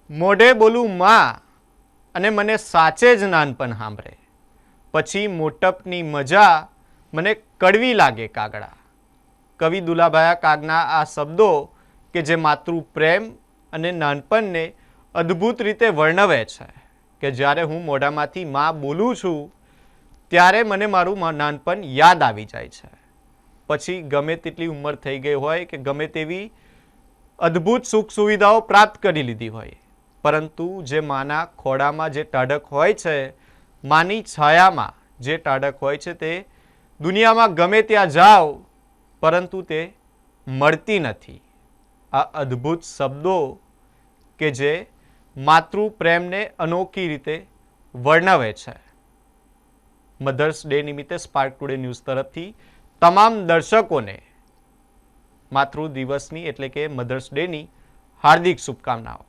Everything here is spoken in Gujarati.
મોઢે બોલું માં અને મને સાચે જ નાનપણ સાંભળે, પછી મોટપની મજા મને કડવી લાગે કાગડા. કવિ દુલાભાયા કાગના આ શબ્દો કે જે માતૃ પ્રેમ અને નાનપણને અદ્ભુત રીતે વર્ણવે છે કે જ્યારે હું મોઢામાંથી માં બોલું છું ત્યારે મને મારું નાનપણ યાદ આવી જાય છે. પછી ગમે તેટલી ઉંમર થઈ ગઈ હોય કે ગમે તેવી અદ્ભુત સુખ સુવિધાઓ પ્રાપ્ત કરી લીધી હોય, પરંતુ જે માના ખોળામાં જે ટાઢક હોય છે, માની છાયામાં જે ટાઢક હોય છે, તે દુનિયામાં ગમે ત્યાં જાઓ પરંતુ તે મળતી નથી. આ અદ્ભુત શબ્દો કે જે માતૃ પ્રેમને અનોખી રીતે વર્ણવે છે. મધર્સ ડે નિમિત્તે સ્પાર્ક ટુડે ન્યૂઝ તરફથી તમામ દર્શકોને માતૃ દિવસની એટલે કે મધર્સ ડેની હાર્દિક શુભકામનાઓ.